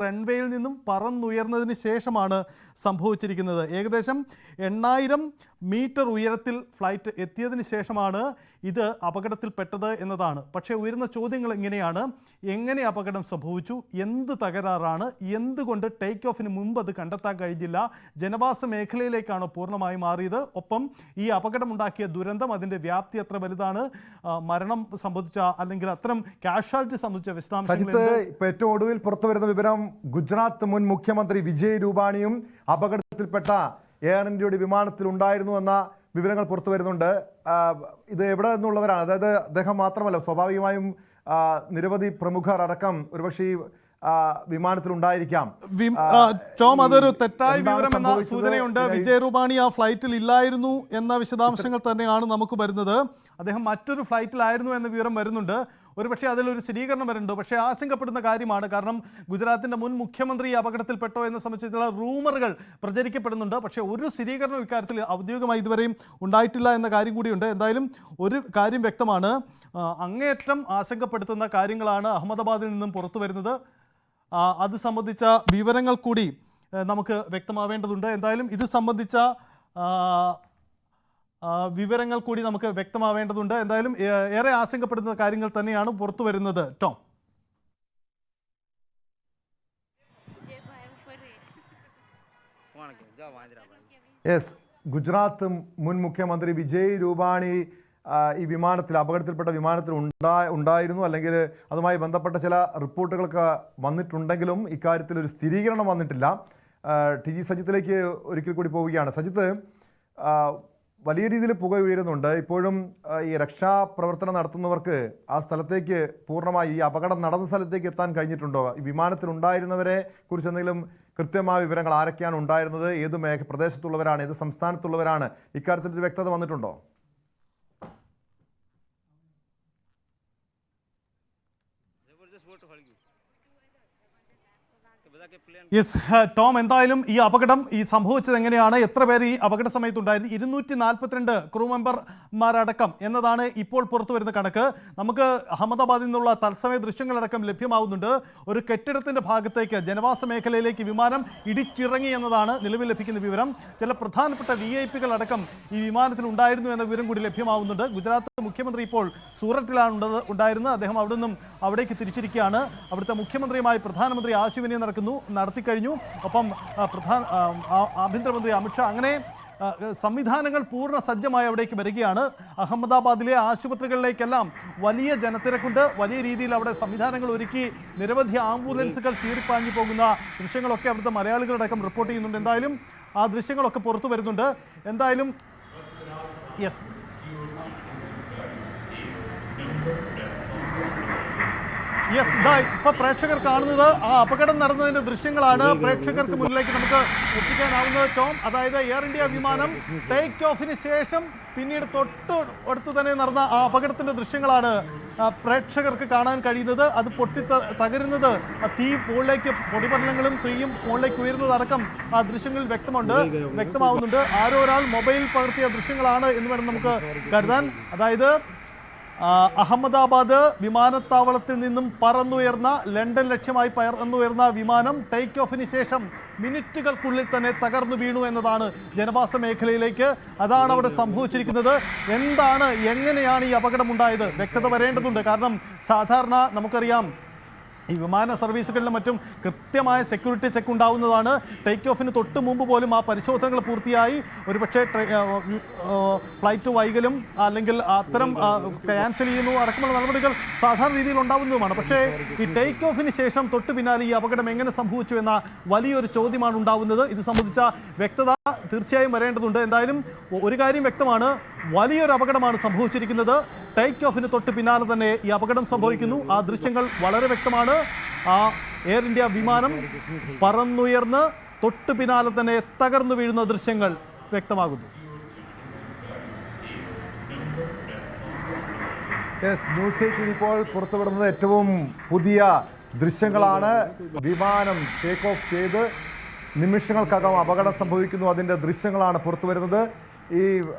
റൺവേയിൽ നിന്നും പറന്നുയർന്നതിന് ശേഷമാണ് സംഭവിച്ചിരിക്കുന്നത്. ഏകദേശം 8000 മീറ്റർ ഉയരത്തിൽ ഫ്ലൈറ്റ് എത്തിയതിന് ശേഷമാണ് ഇത് അപകടത്തിൽപ്പെട്ടത് എന്നതാണ്. പക്ഷേ ഉയരുന്ന ചോദ്യങ്ങൾ ഇങ്ങനെയാണ്: എങ്ങനെ അപകടം സംഭവിച്ചു? എന്ത് തകരാറാണ്? എന്തുകൊണ്ട് ടേക്ക് ഓഫിന് മുമ്പ് അത് കണ്ടെത്താൻ കഴിഞ്ഞില്ല? ജനവാസ മേഖലയിലേക്കാണ് പൂർണ്ണമായി മാറിയത്. ഒപ്പം ഈ അപകടമുണ്ടാക്കിയ ദുരന്തം, അതിൻ്റെ വ്യാപ്തി എത്ര വലുതാണ്, മരണം സംബന്ധിച്ച അല്ലെങ്കിൽ അത്തരം കാഷ്വാലിറ്റി സംബന്ധിച്ച വിശദാംശങ്ങൾ. ഏറ്റവും ഒടുവിൽ പുറത്തുവരുന്ന വിവരം, ഗുജറാത്ത് മുൻ മുഖ്യമന്ത്രി വിജയ് രൂപാണിയും അപകടത്തിൽപ്പെട്ട എയർ ഇന്ത്യയുടെ വിമാനത്തിൽ ഉണ്ടായിരുന്നു എന്ന വിവരങ്ങൾ പുറത്തു വരുന്നുണ്ട്. ഇത് എവിടെ നിന്നുള്ളവരാണ്? അതായത് അദ്ദേഹം മാത്രമല്ല, സ്വാഭാവികമായും നിരവധി പ്രമുഖർ അടക്കം ഒരുപക്ഷെ ഈ വിമാനത്തിൽ ഉണ്ടായിരിക്കാം. ടോം, അതൊരു തെറ്റായ വിവരം എന്ന സൂചനയുണ്ട്. വിജയ് രൂപാണി ആ ഫ്ലൈറ്റിൽ ഇല്ലായിരുന്നു എന്ന വിശദാംശങ്ങൾ തന്നെയാണ് നമുക്ക് വരുന്നത്. അദ്ദേഹം മറ്റൊരു ഫ്ലൈറ്റിലായിരുന്നു എന്ന വിവരം വരുന്നുണ്ട്. ഒരുപക്ഷെ അതിലൊരു സ്ഥിരീകരണം വരുന്നുണ്ട്. പക്ഷേ ആശങ്കപ്പെടുന്ന കാര്യമാണ്. കാരണം ഗുജറാത്തിൻ്റെ മുൻ മുഖ്യമന്ത്രി അപകടത്തിൽപ്പെട്ടോ എന്നെ സംബന്ധിച്ചുള്ള റൂമറുകൾ പ്രചരിക്കപ്പെടുന്നുണ്ട്. പക്ഷേ ഒരു സ്ഥിരീകരണം ഇക്കാര്യത്തിൽ ഔദ്യോഗികമായി ഇതുവരെയും ഉണ്ടായിട്ടില്ല എന്ന കാര്യം കൂടിയുണ്ട്. എന്തായാലും ഒരു കാര്യം വ്യക്തമാണ്, അങ്ങേയറ്റം ആശങ്കപ്പെടുത്തുന്ന കാര്യങ്ങളാണ് അഹമ്മദാബാദിൽ നിന്നും പുറത്തു വരുന്നത്. അത് സംബന്ധിച്ച വിവരങ്ങൾ കൂടി നമുക്ക് വ്യക്തമാവേണ്ടതുണ്ട്. എന്തായാലും ഇത് സംബന്ധിച്ച വിവരങ്ങൾ കൂടി നമുക്ക് വ്യക്തമാവേണ്ടതുണ്ട്. എന്തായാലും ഏറെ ആശങ്കപ്പെടുന്ന കാര്യങ്ങൾ തന്നെയാണ് പുറത്തു വരുന്നത്. ടോം, ഗുജറാത്ത് മുൻ മുഖ്യമന്ത്രി വിജയ് രൂപാണി ഈ വിമാനത്തിൽ, അപകടത്തിൽപ്പെട്ട വിമാനത്തിൽ ഉണ്ടായിരുന്നു, അല്ലെങ്കിൽ അതുമായി ബന്ധപ്പെട്ട ചില റിപ്പോർട്ടുകളൊക്കെ വന്നിട്ടുണ്ടെങ്കിലും ഇക്കാര്യത്തിൽ ഒരു സ്ഥിരീകരണം വന്നിട്ടില്ല. ടി ജി സജിത്തിലേക്ക് ഒരിക്കൽ കൂടി പോവുകയാണ്. സജിത്ത്, വലിയ രീതിയിൽ പുക ഉയരുന്നുണ്ട്. ഇപ്പോഴും ഈ രക്ഷാപ്രവർത്തനം നടത്തുന്നവർക്ക് ആ സ്ഥലത്തേക്ക് പൂർണ്ണമായി, ഈ അപകടം നടന്ന സ്ഥലത്തേക്ക് എത്താൻ കഴിഞ്ഞിട്ടുണ്ടോ? ഈ വിമാനത്തിൽ ഉണ്ടായിരുന്നവരെ കുറിച്ച് എന്തെങ്കിലും കൃത്യമായ വിവരങ്ങൾ, ആരൊക്കെയാണ് ഉണ്ടായിരുന്നത്, ഏത് പ്രദേശത്തുള്ളവരാണ്, ഏത് സംസ്ഥാനത്തുള്ളവരാണ്, ഇക്കാര്യത്തിൽ വ്യക്തത വന്നിട്ടുണ്ടോ? യെസ് ടോം, എന്തായാലും ഈ അപകടം സംഭവിച്ചത് എങ്ങനെയാണ്, എത്ര പേർ ഈ അപകട സമയത്തുണ്ടായിരുന്നു? 242 ക്രൂ മെമ്പർമാരടക്കം എന്നതാണ് ഇപ്പോൾ പുറത്തു വരുന്ന കണക്ക്. നമുക്ക് അഹമ്മദാബാദിൽ നിന്നുള്ള തത്സമയ ദൃശ്യങ്ങളടക്കം ലഭ്യമാവുന്നുണ്ട്. ഒരു കെട്ടിടത്തിൻ്റെ ഭാഗത്തേക്ക്, ജനവാസ മേഖലയിലേക്ക് വിമാനം ഇടിച്ചിറങ്ങി എന്നതാണ് നിലവിൽ ലഭിക്കുന്ന വിവരം. ചില പ്രധാനപ്പെട്ട VIP അടക്കം ഈ വിമാനത്തിൽ ഉണ്ടായിരുന്നു എന്ന വിവരം കൂടി ലഭ്യമാവുന്നുണ്ട്. ഗുജറാത്ത് മുഖ്യമന്ത്രി ഇപ്പോൾ സൂററ്റിലാണ് ഉണ്ടായിരുന്നത്. അദ്ദേഹം അവിടെ നിന്നും അവിടേക്ക് തിരിച്ചിരിക്കുകയാണ്. അവിടുത്തെ മുഖ്യമന്ത്രിയുമായി പ്രധാനമന്ത്രി ആശയവിനിമയം നടത്തിക്കഴിഞ്ഞു. ഒപ്പം ആഭ്യന്തരമന്ത്രി അമിത്ഷാ, അങ്ങനെ സംവിധാനങ്ങൾ പൂർണ്ണ സജ്ജമായി അവിടേക്ക് വരികയാണ്. അഹമ്മദാബാദിലെ ആശുപത്രികളിലേക്കെല്ലാം വലിയ ജനത്തിരക്കുണ്ട്. വലിയ രീതിയിൽ അവിടെ സംവിധാനങ്ങൾ ഒരുക്കി നിരവധി ആംബുലൻസുകൾ ചീറിപ്പാഞ്ഞു പോകുന്ന ദൃശ്യങ്ങളൊക്കെ അവിടുത്തെ മലയാളികളടക്കം റിപ്പോർട്ട് ചെയ്യുന്നുണ്ട്. എന്തായാലും ആ ദൃശ്യങ്ങളൊക്കെ പുറത്തു വരുന്നുണ്ട്. എന്തായാലും യെസ്, ഇപ്പൊ പ്രേക്ഷകർ കാണുന്നത് ആ അപകടം നടന്നതിന്റെ ദൃശ്യങ്ങളാണ് പ്രേക്ഷകർക്ക് മുന്നിലേക്ക് നമുക്ക് എത്തിക്കാനാവുന്നത്. ടോം, അതായത് എയർ ഇന്ത്യ വിമാനം ടേക്ക് ഓഫിന് ശേഷം പിന്നീട് അടുത്ത് തന്നെ നടന്ന ആ അപകടത്തിന്റെ ദൃശ്യങ്ങളാണ് പ്രേക്ഷകർക്ക് കാണാൻ കഴിയുന്നത്. അത് തകരുന്നത്, തീ മുകളിലേക്ക്, പൊടിപടലങ്ങളും തീയും മുകളിലേക്ക് ഉയരുന്നതടക്കം ആ ദൃശ്യങ്ങളിൽ വ്യക്തമാവുന്നുണ്ട്. ആരോ ഒരാൾ മൊബൈൽ പകർത്തിയ ദൃശ്യങ്ങളാണ് എന്ന് വേണം നമുക്ക് കരുതാൻ. അതായത് അഹമ്മദാബാദ് വിമാനത്താവളത്തിൽ നിന്നും പറന്നുയർന്ന, ലണ്ടൻ ലക്ഷ്യമായി പറന്നുയർന്ന വിമാനം ടേക്ക് ഓഫിന് ശേഷം മിനിറ്റുകൾക്കുള്ളിൽ തന്നെ തകർന്നു വീണു എന്നതാണ് ജനവാസ മേഖലയിലേക്ക്. അതാണ് അവിടെ സംഭവിച്ചിരിക്കുന്നത്. എന്താണ്, എങ്ങനെയാണ് ഈ അപകടമുണ്ടായത്? വ്യക്തത വരേണ്ടതുണ്ട്. കാരണം സാധാരണ നമുക്കറിയാം, ഈ വിമാന സർവീസുകളിലും മറ്റും കൃത്യമായ സെക്യൂരിറ്റി ചെക്ക് ഉണ്ടാവുന്നതാണ്. ടേക്ക് ഓഫിന് തൊട്ട് മുമ്പ് പോലും ആ പരിശോധനകൾ പൂർത്തിയായി ഒരുപക്ഷെ ഫ്ലൈറ്റ് വൈകലും അല്ലെങ്കിൽ അത്തരം ക്യാൻസൽ ചെയ്യുന്നു അടക്കമുള്ള നടപടികൾ സാധാരണ രീതിയിൽ ഉണ്ടാവുന്നതുമാണ്. പക്ഷേ ഈ ടേക്ക് ഓഫിന് ശേഷം തൊട്ട് പിന്നാലെ ഈ അപകടം എങ്ങനെ സംഭവിച്ചു എന്ന വലിയൊരു ചോദ്യമാണ് ഉണ്ടാവുന്നത്. ഇത് സംബന്ധിച്ച വ്യക്തത തീർച്ചയായും വരേണ്ടതുണ്ട്. എന്തായാലും ഒരു കാര്യം വ്യക്തമാണ്, വലിയൊരു അപകടമാണ് സംഭവിച്ചിരിക്കുന്നത്. ടേക്ക് ഓഫിന് തൊട്ട് പിന്നാലെ തന്നെ ഈ അപകടം സംഭവിക്കുന്നു. ആ ദൃശ്യങ്ങൾ വളരെ വ്യക്തമാണ്. ആ എയർ ഇന്ത്യ വിമാനം പറന്നുയർന്ന് തൊട്ട് പിന്നാലെ തന്നെ തകർന്നു വീഴുന്ന ദൃശ്യങ്ങൾ വ്യക്തമാകുന്നു. ന്യൂസ് 18 ഇപ്പോൾ പുറത്തുവിടുന്നത് ഏറ്റവും പുതിയ ദൃശ്യങ്ങളാണ്. വിമാനം ടേക്ക് ഓഫ് ചെയ്ത് നിമിഷങ്ങൾക്കകം അപകടം സംഭവിക്കുന്നു. അതിൻ്റെ ദൃശ്യങ്ങളാണ് പുറത്തു വരുന്നത്. ഈ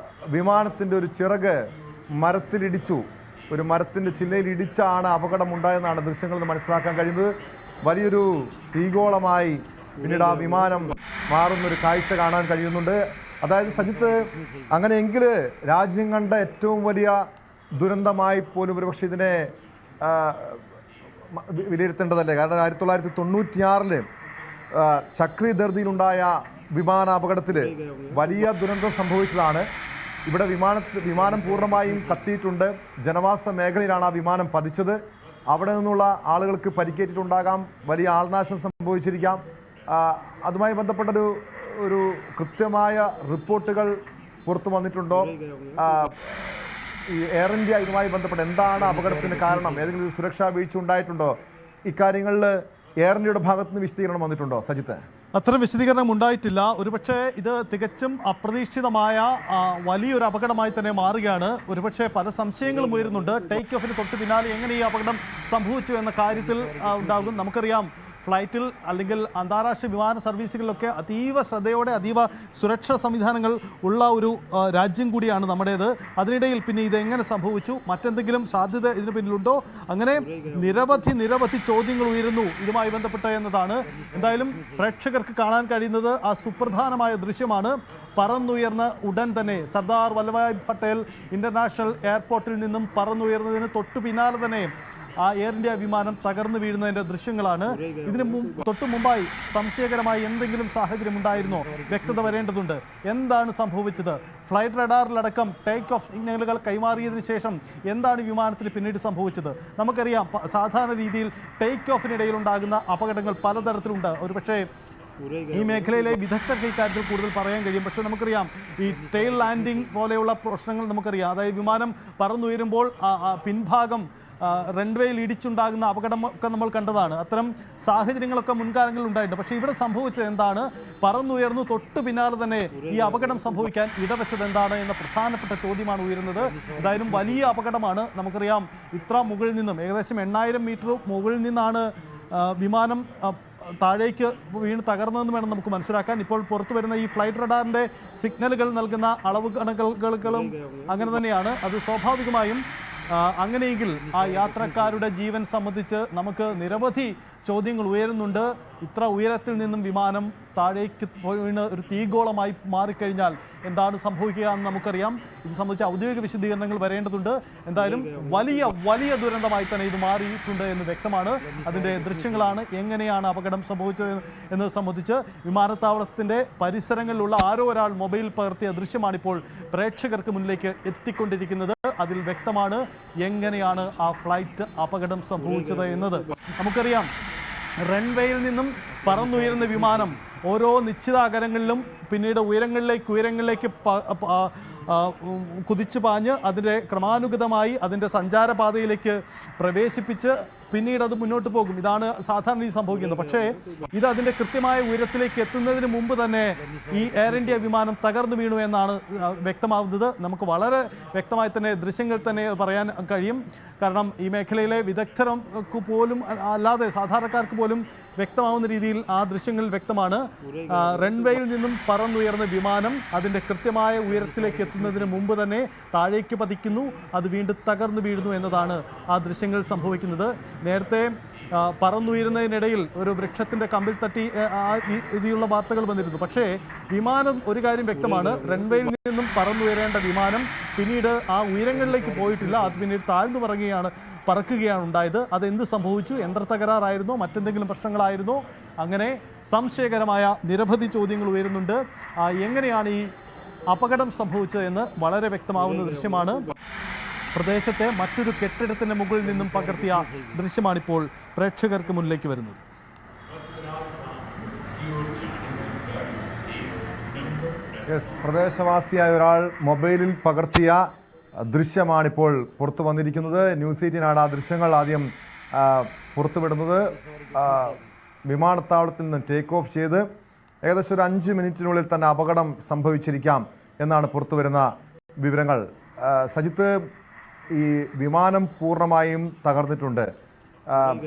വിമാനത്തിൻ്റെ ഒരു ചിറക് മരത്തിലിടിച്ചു, ഒരു മരത്തിൻ്റെ ചില്ലയിൽ ഇടിച്ചാണ് അപകടമുണ്ടായെന്നാണ് ദൃശ്യങ്ങളിൽ നിന്ന് മനസ്സിലാക്കാൻ കഴിയുന്നത്. വലിയൊരു തീഗോളമായി പിന്നീട് ആ വിമാനം മാറുന്നൊരു കാഴ്ച കാണാൻ കഴിയുന്നുണ്ട്. അതായത് സജിത്ത്, അങ്ങനെയെങ്കിൽ രാജ്യം കണ്ട ഏറ്റവും വലിയ ദുരന്തമായി പോലും ഒരുപക്ഷെ ഇതിനെ വിലയിരുത്തേണ്ടതല്ലേ? കാരണം 1996 ചക്രി ദർദിയിലുണ്ടായ വിമാനാപകടത്തിൽ വലിയ ദുരന്തം സംഭവിച്ചതാണ്. ഇവിടെ വിമാനം പൂർണ്ണമായും കത്തിയിട്ടുണ്ട്. ജനവാസ മേഖലയിലാണ് ആ വിമാനം പതിച്ചത്. അവിടെ നിന്നുള്ള ആളുകൾക്ക് പരിക്കേറ്റിട്ടുണ്ടാകാം, വലിയ ആൾനാശം സംഭവിച്ചിരിക്കാം. അതുമായി ബന്ധപ്പെട്ടൊരു കൃത്യമായ റിപ്പോർട്ടുകൾ പുറത്തു വന്നിട്ടുണ്ടോ? ഈ എയർ ഇന്ത്യ ഇതുമായി ബന്ധപ്പെട്ട് എന്താണ് അപകടത്തിന് കാരണം? ഏതെങ്കിലും സുരക്ഷാ വീഴ്ച ഉണ്ടായിട്ടുണ്ടോ? ഇക്കാര്യങ്ങളിൽ എയർ ഇന്ത്യയുടെ ഭാഗത്ത് നിന്ന് വിശദീകരണം വന്നിട്ടുണ്ടോ സജിത്ത്? അത്ര വിശദീകരണം ഉണ്ടായിട്ടില്ല. ഒരുപക്ഷെ ഇത് തികച്ചും അപ്രതീക്ഷിതമായ വലിയൊരു അപകടമായി തന്നെ മാറുകയാണ്. ഒരുപക്ഷെ പല സംശയങ്ങളും ഉയരുന്നുണ്ട്. ടേക്ക് ഓഫിന് തൊട്ട് പിന്നാലെ എങ്ങനെ ഈ അപകടം സംഭവിച്ചു എന്ന കാര്യത്തിൽ ഉണ്ടാകും. നമുക്കറിയാം, ഫ്ലൈറ്റിൽ അല്ലെങ്കിൽ അന്താരാഷ്ട്ര വിമാന സർവീസുകളിലൊക്കെ അതീവ ശ്രദ്ധയോടെ അതീവ സുരക്ഷാ സംവിധാനങ്ങൾ ഉള്ള ഒരു രാജ്യം കൂടിയാണ് നമ്മുടേത്. അതിനിടയിൽ പിന്നെ ഇതെങ്ങനെ സംഭവിച്ചു, മറ്റെന്തെങ്കിലും സാധ്യത ഇതിന് പിന്നിലുണ്ടോ, അങ്ങനെ നിരവധി ചോദ്യങ്ങൾ ഉയരുന്നു ഇതുമായി ബന്ധപ്പെട്ട് എന്നതാണ്. എന്തായാലും പ്രേക്ഷകർക്ക് കാണാൻ കഴിയുന്നത് ആ സുപ്രധാനമായ ദൃശ്യമാണ്. പറന്നുയർന്ന ഉടൻ തന്നെ സർദാർ വല്ലഭായ് പട്ടേൽ ഇന്റർനാഷണൽ എയർപോർട്ടിൽ നിന്നും പറന്നുയർന്നതിന് തൊട്ടു പിന്നാലെ തന്നെ ആ എയർ ഇന്ത്യ വിമാനം തകർന്നു വീഴുന്നതിൻ്റെ ദൃശ്യങ്ങളാണ്. ഇതിന് തൊട്ടു മുമ്പായി സംശയകരമായി എന്തെങ്കിലും സാഹചര്യം ഉണ്ടായിരുന്നോ? വ്യക്തത വരേണ്ടതുണ്ട്. എന്താണ് സംഭവിച്ചത്? ഫ്ലൈറ്റ് റഡാറിലടക്കം ടേക്ക് ഓഫ് സിഗ്നലുകൾ കൈമാറിയതിനു ശേഷം എന്താണ് വിമാനത്തിന് പിന്നീട് സംഭവിച്ചത്? നമുക്കറിയാം, സാധാരണ രീതിയിൽ ടേക്ക് ഓഫിനിടയിൽ ഉണ്ടാകുന്ന അപകടങ്ങൾ പലതരത്തിലുണ്ട്. ഒരുപക്ഷേ ഈ മേഖലയിലെ വിദഗ്ധർക്ക് ഇക്കാര്യത്തിൽ കൂടുതൽ പറയാൻ കഴിയും. പക്ഷേ നമുക്കറിയാം, ഈ ടെയിൽ ലാൻഡിംഗ് പോലെയുള്ള പ്രശ്നങ്ങൾ നമുക്കറിയാം. അതായത് വിമാനം പറന്നുയരുമ്പോൾ പിൻഭാഗം റൺവേയിൽ ഇടിച്ചുണ്ടാകുന്ന അപകടമൊക്കെ നമ്മൾ കണ്ടതാണ്. അത്തരം സാഹചര്യങ്ങളൊക്കെ മുൻകാലങ്ങളിൽ ഉണ്ടായിട്ടുണ്ട്. പക്ഷേ ഇവിടെ സംഭവിച്ചത് എന്താണ്? പറന്നുയർന്നു തൊട്ടു പിന്നാലെ തന്നെ ഈ അപകടം സംഭവിക്കാൻ ഇടവെച്ചത് എന്താണ് എന്ന പ്രധാനപ്പെട്ട ചോദ്യമാണ് ഉയരുന്നത്. എന്തായാലും വലിയ അപകടമാണ്. നമുക്കറിയാം, ഇത്ര മുകളിൽ നിന്നും ഏകദേശം 8000 മീറ്റർ മുകളിൽ നിന്നാണ് വിമാനം താഴേക്ക് വീണ് തകർന്നതെന്ന് വേണം നമുക്ക് മനസ്സിലാക്കാൻ. ഇപ്പോൾ പുറത്തു വരുന്ന ഈ ഫ്ലൈറ്റ് റഡാറിൻ്റെ സിഗ്നലുകൾ നൽകുന്ന അളവ് കണക്കുകളും അങ്ങനെ തന്നെയാണ്. അത് സ്വാഭാവികമായും അങ്ങനെയെങ്കിൽ ആ യാത്രക്കാരുടെ ജീവൻ സംബന്ധിച്ച് നമുക്ക് നിരവധി ചോദ്യങ്ങൾ ഉയരുന്നുണ്ട്. ഇത്ര ഉയരത്തിൽ നിന്നും വിമാനം താഴേക്ക് വീണ് ഒരു തീഗോളമായി മാറിക്കഴിഞ്ഞാൽ എന്താണ് സംഭവിക്കുക എന്ന് നമുക്കറിയാം. ഇത് സംബന്ധിച്ച ഔദ്യോഗിക വിശദീകരണങ്ങൾ വരേണ്ടതുണ്ട്. എന്തായാലും വലിയ ദുരന്തമായി തന്നെ ഇത് മാറിയിട്ടുണ്ട് എന്ന് വ്യക്തമാണ്. അതിൻ്റെ ദൃശ്യങ്ങളാണ്. എങ്ങനെയാണ് അപകടം സംഭവിച്ചത് എന്നത് സംബന്ധിച്ച് വിമാനത്താവളത്തിൻ്റെ പരിസരങ്ങളിലുള്ള ആരോ ഒരാൾ മൊബൈൽ പകർത്തിയ ദൃശ്യമാണിപ്പോൾ പ്രേക്ഷകർക്ക് മുന്നിലേക്ക് എത്തിക്കൊണ്ടിരിക്കുന്നത്. അതിൽ വ്യക്തമാണ് എങ്ങനെയാണ് ആ ഫ്ലൈറ്റ് അപകടം സംഭവിച്ചത് എന്നത്. നമുക്കറിയാം, റൺവേയിൽ നിന്നും പറന്നുയരുന്ന വിമാനം ഓരോ നിശ്ചിത അകലങ്ങളിലും പിന്നീട് ഉയരങ്ങളിലേക്ക് കുതിച്ചു പാഞ്ഞ് അതിൻ്റെ ക്രമാനുഗതമായി അതിൻ്റെ സഞ്ചാരപാതയിലേക്ക് പ്രവേശിപ്പിച്ച് പിന്നീട് അത് മുന്നോട്ട് പോകും. ഇതാണ് സാധാരണ ഈ സംഭവിക്കുന്നത്. പക്ഷേ ഇത് അതിൻ്റെ കൃത്യമായ ഉയരത്തിലേക്ക് എത്തുന്നതിന് മുമ്പ് തന്നെ ഈ എയർ ഇന്ത്യ വിമാനം തകർന്നു വീണു എന്നാണ് വ്യക്തമാവുന്നത്. നമുക്ക് വളരെ വ്യക്തമായി തന്നെ ദൃശ്യങ്ങൾ തന്നെ പറയാൻ കഴിയും. കാരണം ഈ മേഖലയിലെ വിദഗ്ധർക്ക് പോലും അല്ലാതെ സാധാരണക്കാർക്ക് പോലും വ്യക്തമാവുന്ന രീതിയിൽ ആ ദൃശ്യങ്ങൾ വ്യക്തമാണ്. റൺവേയിൽ നിന്നും പറന്നുയർന്ന വിമാനം അതിൻ്റെ കൃത്യമായ ഉയരത്തിലേക്ക് എത്തുന്നതിന് മുമ്പ് തന്നെ താഴേക്ക് പതിക്കുന്നു. അത് വീണ്ടും തകർന്നു വീഴുന്നു എന്നതാണ് ആ ദൃശ്യങ്ങൾ സംഭവിക്കുന്നത്. നേരത്തെ പറന്നുയരുന്നതിനിടയിൽ ഒരു വൃക്ഷത്തിൻ്റെ കമ്പിൽ തട്ടി രീതിയിലുള്ള വാർത്തകൾ വന്നിരുന്നു. പക്ഷേ വിമാനം ഒരു കാര്യം വ്യക്തമാണ്, റൺവേയിൽ നിന്നും പറന്നുയരേണ്ട വിമാനം പിന്നീട് ആ ഉയരങ്ങളിലേക്ക് പോയിട്ടില്ല. അത് പിന്നീട് താഴ്ന്നു പറക്കുകയാണ് ഉണ്ടായത്. അതെന്ത് സംഭവിച്ചു? യന്ത്ര തകരാറായിരുന്നോ? മറ്റെന്തെങ്കിലും പ്രശ്നങ്ങളായിരുന്നോ? അങ്ങനെ സംശയകരമായ നിരവധി ചോദ്യങ്ങൾ ഉയരുന്നുണ്ട്. എങ്ങനെയാണ് ഈ അപകടം സംഭവിച്ചത് എന്ന് വളരെ വ്യക്തമാവുന്ന ദൃശ്യമാണ്. പ്രദേശത്തെ മറ്റൊരു കെട്ടിടത്തിൻ്റെ മുകളിൽ നിന്നും പകർത്തിയ ദൃശ്യമാണിപ്പോൾ പ്രേക്ഷകർക്ക് മുന്നിലേക്ക് വരുന്നത്. പ്രദേശവാസിയായ ഒരാൾ മൊബൈലിൽ പകർത്തിയ ദൃശ്യമാണിപ്പോൾ പുറത്തു വന്നിരിക്കുന്നത്. ന്യൂസ് 18 ആ ദൃശ്യങ്ങൾ ആദ്യം പുറത്തുവിടുന്നത്. വിമാനത്താവളത്തിൽ നിന്ന് ടേക്ക് ഓഫ് ചെയ്ത് ഏകദേശം ഒരു 5 മിനിറ്റിനുള്ളിൽ തന്നെ അപകടം സംഭവിച്ചിരിക്കാം എന്നാണ് പുറത്തു വരുന്ന വിവരങ്ങൾ. സജിത്ത്, ഈ വിമാനം പൂർണ്ണമായും തകർന്നിട്ടുണ്ട്.